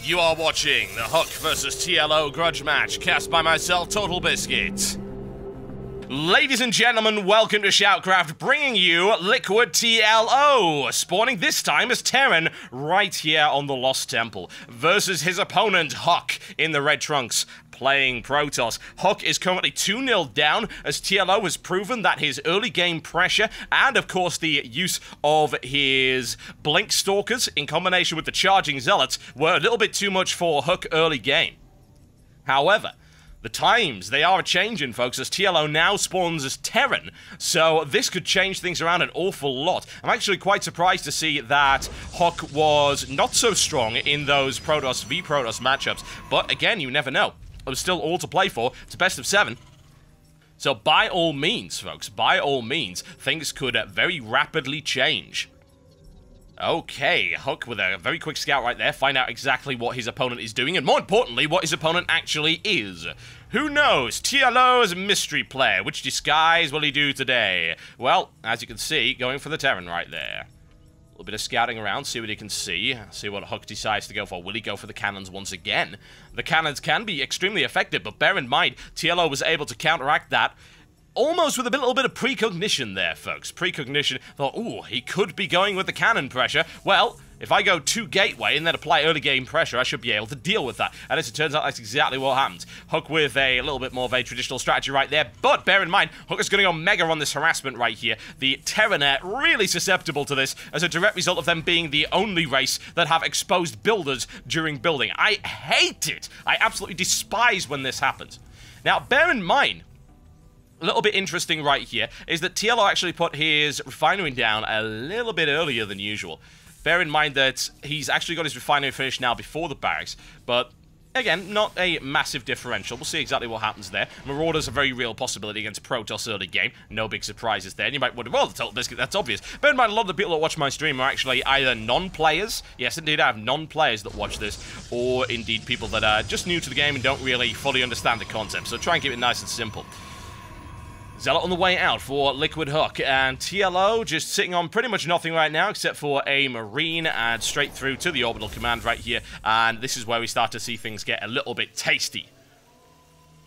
You are watching the HuK vs TLO grudge match, cast by myself, Totalbiscuit. Ladies and gentlemen, welcome to SHOUTcraft, bringing you Liquid TLO, spawning this time as Terran right here on the Lost Temple, versus his opponent, HuK, in the red trunks, playing Protoss. HuK is currently 2-0 down, as TLO has proven that his early game pressure, and of course the use of his Blink Stalkers in combination with the charging Zealots, were a little bit too much for HuK early game. However, the times, they are a-changing, folks, as TLO now spawns as Terran, so this could change things around an awful lot. I'm actually quite surprised to see that HuK was not so strong in those Protoss v Protoss matchups, but again, you never know. It was still all to play for. It's a best of 7. So by all means, folks, by all means, things could very rapidly change. Okay, HuK with a very quick scout right there, find out exactly what his opponent is doing, and more importantly, what his opponent actually is. Who knows? TLO is a mystery player. Which disguise will he do today? Well, as you can see, going for the Terran right there. A little bit of scouting around, see what he can see what HuK decides to go for. Will he go for the cannons once again? The cannons can be extremely effective, but bear in mind, TLO was able to counteract that almost with a little bit of precognition there, folks. Precognition. Thought, ooh, he could be going with the cannon pressure. Well, if I go to gateway and then apply early game pressure, I should be able to deal with that. And as it turns out, that's exactly what happens. HuK with a little bit more of a traditional strategy right there. But bear in mind, HuK is going to go mega on this harassment right here. The Terran really susceptible to this as a direct result of them being the only race that have exposed builders during building. I hate it. I absolutely despise when this happens. Now, bear in mind, a little bit interesting right here is that TLO actually put his refinery down a little bit earlier than usual. Bear in mind that he's actually got his refinery finished now before the barracks, but again, not a massive differential. We'll see exactly what happens there. Marauders a very real possibility against Protoss early game. No big surprises there. And you might wonder, well, the Totalbiscuit, that's obvious. Bear in mind, a lot of the people that watch my stream are actually either non-players. Yes, indeed, I have non-players that watch this, or indeed people that are just new to the game and don't really fully understand the concept. So try and keep it nice and simple. Zealot on the way out for Liquid HuK, and TLO just sitting on pretty much nothing right now except for a Marine and straight through to the orbital command right here, and this is where we start to see things get a little bit tasty.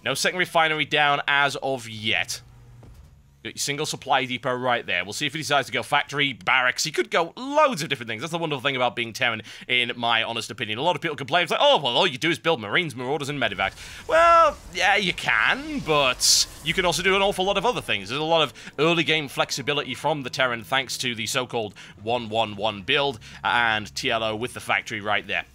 No second refinery down as of yet. Got your single supply depot right there. We'll see if he decides to go factory, barracks. He could go loads of different things. That's the wonderful thing about being Terran, in my honest opinion. A lot of people complain, it's like, oh, well, all you do is build Marines, Marauders, and Medivacs. Well, yeah, you can, but you can also do an awful lot of other things. There's a lot of early game flexibility from the Terran thanks to the so-called 1-1-1 build, and TLO with the factory right there.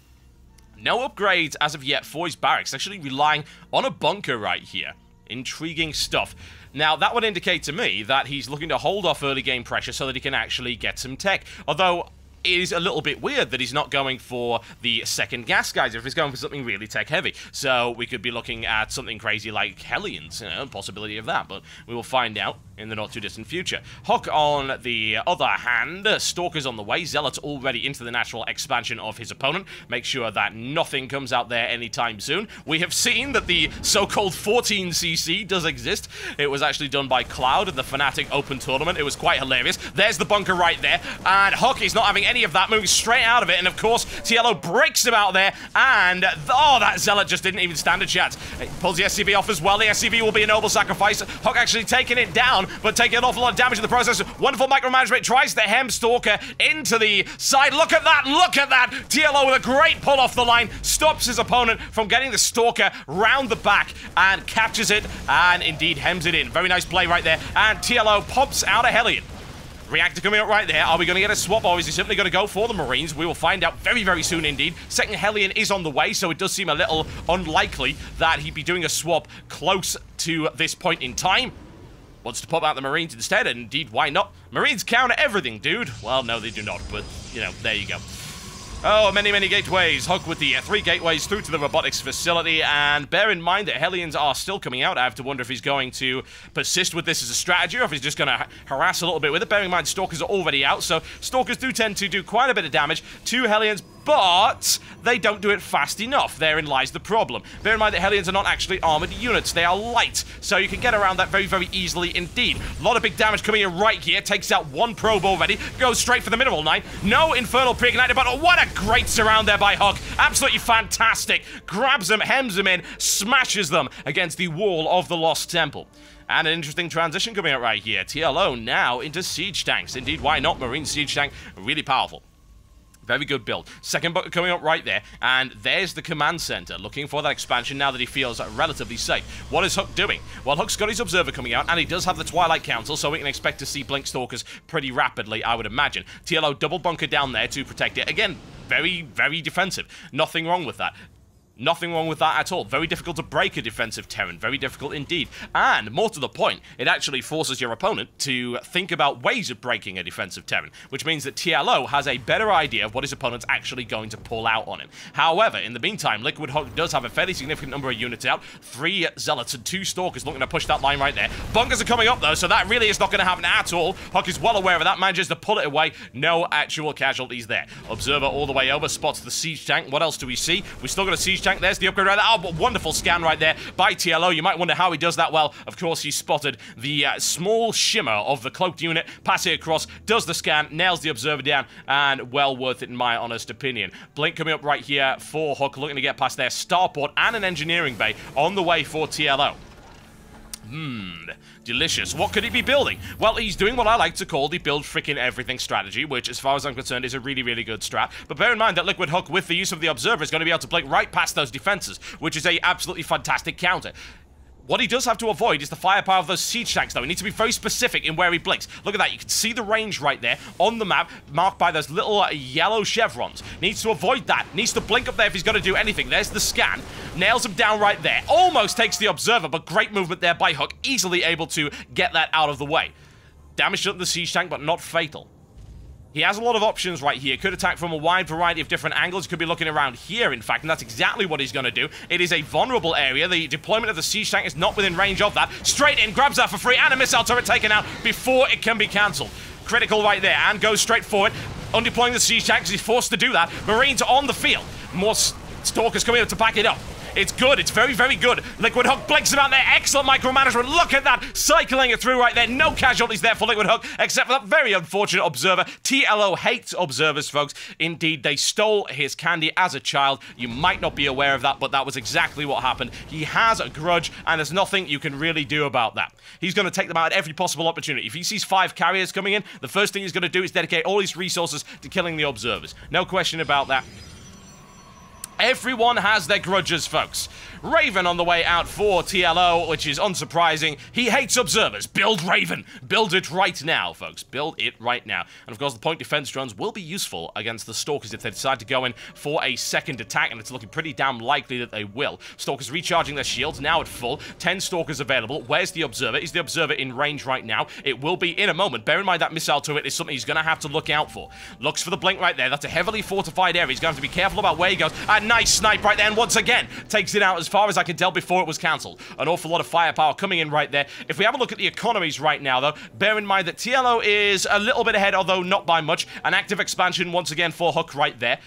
No upgrades as of yet for his barracks, actually relying on a bunker right here. Intriguing stuff. Now, that would indicate to me that he's looking to hold off early game pressure so that he can actually get some tech. Although, it is a little bit weird that he's not going for the second gas geyser if he's going for something really tech-heavy. So, we could be looking at something crazy like Hellions, you know, possibility of that, but we will find out in the not-too-distant future. HuK, on the other hand, Stalkers on the way, Zealots already into the natural expansion of his opponent. Make sure that nothing comes out there anytime soon. We have seen that the so-called 14cc does exist. It was actually done by Cloud in the Fnatic Open Tournament. It was quite hilarious. There's the bunker right there, and HuK is not having any of that, moving straight out of it, and of course, TLO breaks him out there, and oh, that Zealot just didn't even stand a chance. It pulls the SCV off as well. The SCV will be a noble sacrifice. HuK actually taking it down, but taking an awful lot of damage in the process. Wonderful micromanagement, tries to hem Stalker into the side. Look at that, look at that! TLO with a great pull off the line, stops his opponent from getting the Stalker round the back, and captures it, and indeed hems it in. Very nice play right there, and TLO pops out a Hellion. Reactor coming up right there. Are we going to get a swap, or is he simply going to go for the Marines? We will find out very, very soon indeed. Second Hellion is on the way, so it does seem a little unlikely that he'd be doing a swap close to this point in time. Wants to pop out the Marines instead, and indeed, why not? Marines counter everything, dude. Well, no, they do not, but, you know, there you go. Oh, many, many gateways. HuK with the 3 gateways through to the robotics facility, and bear in mind that Hellions are still coming out. I have to wonder if he's going to persist with this as a strategy, or if he's just going to harass a little bit with it. Bearing in mind, Stalkers are already out, so Stalkers do tend to do quite a bit of damage. 2 Hellions but they don't do it fast enough. Therein lies the problem. Bear in mind that Hellions are not actually armored units. They are light, so you can get around that very, very easily indeed. A lot of big damage coming in right here. Takes out one probe already. Goes straight for the mineral 9. No Infernal Pre-Ignited, but what a great surround there by HuK. Absolutely fantastic. Grabs them, hems them in, smashes them against the wall of the Lost Temple. And an interesting transition coming up right here. TLO now into siege tanks. Indeed, why not? Marine siege tank, really powerful. Very good build. Second bucket coming up right there, and there's the command center, looking for that expansion now that he feels relatively safe. What is HuK doing? Well, HuK's got his Observer coming out, and he does have the Twilight Council, so we can expect to see Blink Stalkers pretty rapidly, I would imagine. TLO double bunker down there to protect it. Again, very, very defensive. Nothing wrong with that. Nothing wrong with that at all. Very difficult to break a defensive Terran. Very difficult indeed. And, more to the point, it actually forces your opponent to think about ways of breaking a defensive Terran, which means that TLO has a better idea of what his opponent's actually going to pull out on him. However, in the meantime, Liquid HuK does have a fairly significant number of units out. 3 Zealots and 2 Stalkers looking to push that line right there. Bunkers are coming up, though, so that really is not going to happen at all. HuK is well aware of that, manages to pull it away. No actual casualties there. Observer all the way over, spots the siege tank. What else do we see? We've still got a siege tank. There's the upgrade right there. Oh, but wonderful scan right there by TLO. You might wonder how he does that. Well, of course, he spotted the small shimmer of the cloaked unit, passing across, does the scan, nails the observer down, and well worth it in my honest opinion. Blink coming up right here for HuK, looking to get past their starport and an engineering bay on the way for TLO. Delicious. What could he be building? Well, he's doing what I like to call the build frickin' everything strategy, which, as far as I'm concerned, is a really, really good strat. But bear in mind that Liquid HuK, with the use of the Observer, is going to be able to blink right past those defenses, which is a absolutely fantastic counter. What he does have to avoid is the firepower of those siege tanks, though. He needs to be very specific in where he blinks. Look at that. You can see the range right there on the map, marked by those little yellow chevrons. Needs to avoid that. Needs to blink up there if he's going to do anything. There's the scan. Nails him down right there. Almost takes the Observer, but great movement there by HuK. Easily able to get that out of the way. Damage to the siege tank, but not fatal. He has a lot of options right here. Could attack from a wide variety of different angles. He could be looking around here, in fact, and that's exactly what he's going to do. It is a vulnerable area. The deployment of the siege tank is not within range of that. Straight in, grabs that for free, and a missile turret taken out before it can be cancelled. Critical right there, and goes straight forward. Undeploying the siege tank because he's forced to do that. Marines on the field. More Stalkers coming up to back it up. It's good. It's very, very good. Liquid HuK blinks him out there. Excellent micromanagement. Look at that. Cycling it through right there. No casualties there for Liquid HuK, except for that very unfortunate Observer. TLO hates Observers, folks. Indeed, they stole his candy as a child. You might not be aware of that, but that was exactly what happened. He has a grudge, and there's nothing you can really do about that. He's going to take them out at every possible opportunity. If he sees 5 carriers coming in, the first thing he's going to do is dedicate all his resources to killing the Observers. No question about that. Everyone has their grudges, folks. Raven on the way out for TLO, which is unsurprising. He hates Observers. Build Raven. Build it right now, folks. Build it right now. And of course, the point defense drones will be useful against the Stalkers if they decide to go in for a second attack, and it's looking pretty damn likely that they will. Stalkers recharging their shields, now at full. 10 Stalkers available. Where's the Observer? Is the Observer in range right now? It will be in a moment. Bear in mind that missile turret is something he's going to have to look out for. Looks for the blink right there. That's a heavily fortified area. He's going to have to be careful about where he goes. A nice snipe right there, and once again, takes it out as far as I can tell before it was cancelled. An awful lot of firepower coming in right there. If we have a look at the economies right now, though, bear in mind that TLO is a little bit ahead, although not by much. An active expansion once again for HuK right there.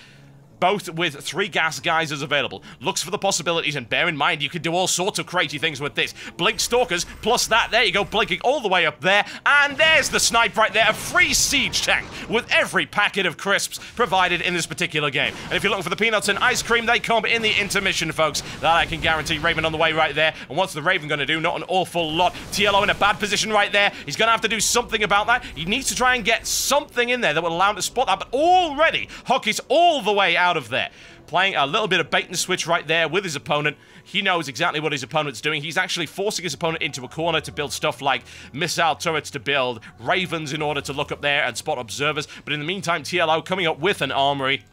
Both with 3 gas geysers available. Looks for the possibilities, and bear in mind, you can do all sorts of crazy things with this. Blink Stalkers, plus that, there you go, blinking all the way up there, and there's the snipe right there, a free siege tank with every packet of crisps provided in this particular game. And if you're looking for the peanuts and ice cream, they come in the intermission, folks. That I can guarantee. Raven on the way right there, and what's the Raven going to do? Not an awful lot. TLO in a bad position right there. He's going to have to do something about that. He needs to try and get something in there that will allow him to spot that, but already, HuK is all the way out of there. Playing a little bit of bait and switch right there with his opponent. He knows exactly what his opponent's doing. He's actually forcing his opponent into a corner to build stuff like missile turrets, to build Ravens in order to look up there and spot Observers. But in the meantime, TLO coming up with an armory.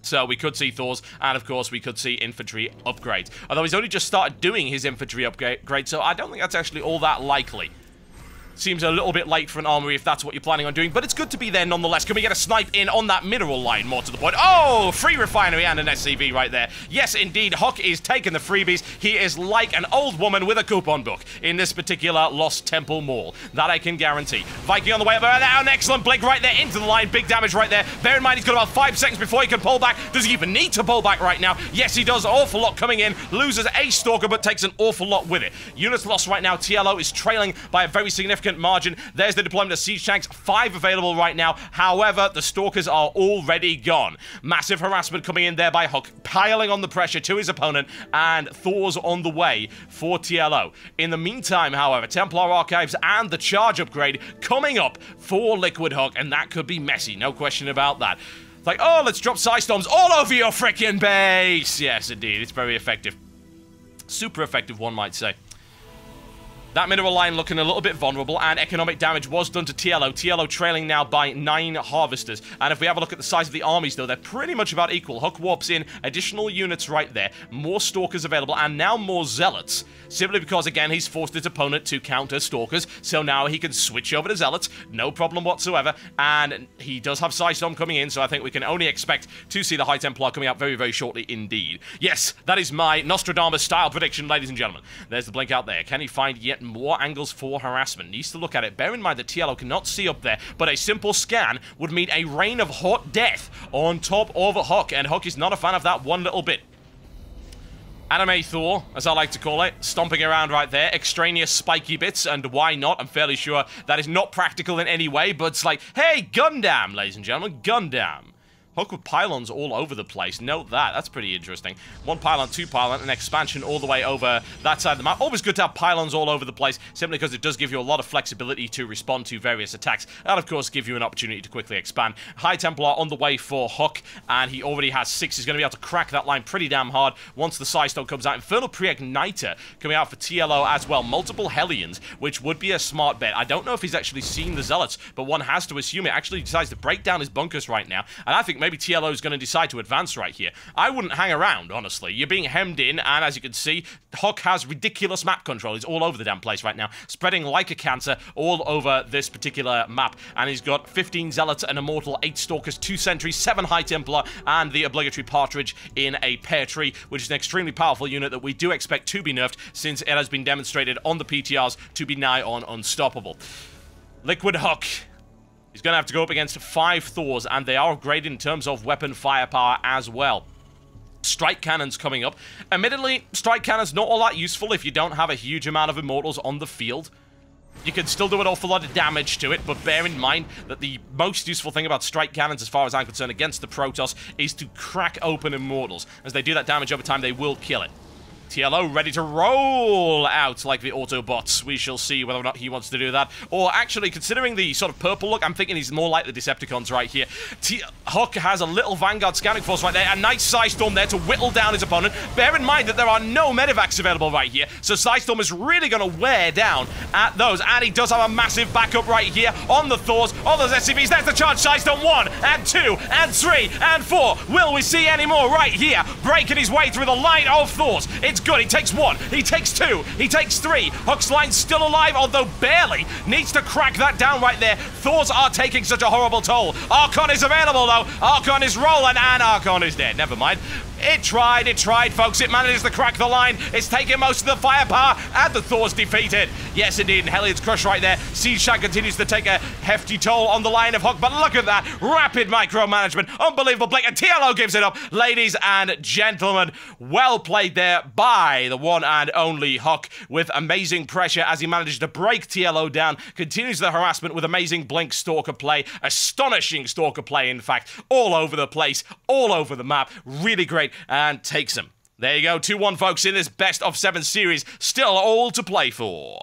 So we could see Thors, and of course we could see infantry upgrades. Although he's only just started doing his infantry upgrade, so I don't think that's actually all that likely. Seems a little bit late for an armory if that's what you're planning on doing, but it's good to be there nonetheless. Can we get a snipe in on that mineral line, more to the point? Oh, free refinery and an SCV right there. Yes, indeed, HuK is taking the freebies. He is like an old woman with a coupon book in this particular Lost Temple Mall. That I can guarantee. Viking on the way up there. An excellent blink right there into the line. Big damage right there. Bear in mind, he's got about 5 seconds before he can pull back. Does he even need to pull back right now? Yes, he does. Awful lot coming in. Loses a Stalker, but takes an awful lot with it. Units lost right now. TLO is trailing by a very significant margin. There's the deployment of siege tanks, 5 available right now. However, the Stalkers are already gone. Massive harassment coming in there by HuK, piling on the pressure to his opponent, and Thor's on the way for TLO. In the meantime, however, Templar Archives and the charge upgrade coming up for Liquid HuK, and that could be messy, no question about that. It's like, oh, let's drop Psystorms all over your frickin' base! Yes, indeed, it's very effective. Super effective, one might say. That mineral line looking a little bit vulnerable, and economic damage was done to TLO. TLO trailing now by 9 harvesters. And if we have a look at the size of the armies, though, they're pretty much about equal. HuK warps in additional units right there, more Stalkers available, and now more Zealots. Simply because, again, he's forced his opponent to counter Stalkers, so now he can switch over to Zealots, no problem whatsoever. And he does have Psystorm coming in, so I think we can only expect to see the High Templar coming out very, very shortly indeed. Yes, that is my Nostradamus-style prediction, ladies and gentlemen. There's the blink out there. Can he find yet more angles for harassment? Needs to look at it. Bear in mind that TLO cannot see up there, but a simple scan would mean a rain of hot death on top of HuK, and HuK is not a fan of that one little bit. Anime Thor, as I like to call it, stomping around right there, extraneous spiky bits, and why not? I'm fairly sure that is not practical in any way, but it's like, hey, Gundam, ladies and gentlemen, Gundam. HuK with pylons all over the place. Note that. That's pretty interesting. 1 pylon, 2 pylon, an expansion all the way over that side of the map. Always good to have pylons all over the place, simply because it does give you a lot of flexibility to respond to various attacks, and of course give you an opportunity to quickly expand. High Templar on the way for HuK, and he already has 6. He's going to be able to crack that line pretty damn hard once the Psystone comes out. Infernal Pre-Igniter coming out for TLO as well. Multiple Hellions, which would be a smart bet. I don't know if he's actually seen the Zealots, but one has to assume it. Actually decides to break down his bunkers right now, and I think maybe TLO is going to decide to advance right here. I wouldn't hang around, honestly. You're being hemmed in, and as you can see, HuK has ridiculous map control. He's all over the damn place right now, spreading like a cancer all over this particular map. And he's got 15 Zealots, an Immortal, 8 Stalkers, 2 Sentries, 7 High Templar, and the obligatory Partridge in a Pear Tree, which is an extremely powerful unit that we do expect to be nerfed, since it has been demonstrated on the PTRs to be nigh on unstoppable. Liquid HuK. He's going to have to go up against 5 Thors, and they are upgraded in terms of weapon firepower as well. Strike cannons coming up. Admittedly, strike cannons not all that useful if you don't have a huge amount of Immortals on the field. You can still do an awful lot of damage to it, but bear in mind that the most useful thing about strike cannons, as far as I'm concerned, against the Protoss, is to crack open Immortals. As they do that damage over time, they will kill it. TLO ready to roll out like the Autobots. We shall see whether or not he wants to do that. Or actually, considering the sort of purple look, I'm thinking he's more like the Decepticons right here. HuK has a little Vanguard scanning force right there. A nice Psystorm there to whittle down his opponent. Bear in mind that there are no medivacs available right here, so Psystorm is really going to wear down at those. And he does have a massive backup right here on the Thors, on those SCVs. There's the charge Psystorm. 1, and 2, and 3, and 4. Will we see any more right here? Breaking his way through the line of Thors. It's good. He takes 1. He takes 2. He takes 3. HuK's line's still alive, although barely. Needs to crack that down right there. Thors are taking such a horrible toll. Archon is available, though. Archon is rolling, and Archon is dead. Never mind. It tried, folks. It manages to crack the line. It's taking most of the firepower, and the Thor's defeated. Yes, indeed. Hellions crush right there. Siege Tank continues to take a hefty toll on the line of HuK, but look at that. Rapid micromanagement. Unbelievable blink, and TLO gives it up. Ladies and gentlemen, well played there by the one and only HuK, with amazing pressure as he manages to break TLO down. Continues the harassment with amazing blink Stalker play. Astonishing Stalker play, in fact. All over the place. All over the map. Really great. And takes him. There you go, 2-1, folks, in this best of 7 series. Still all to play for.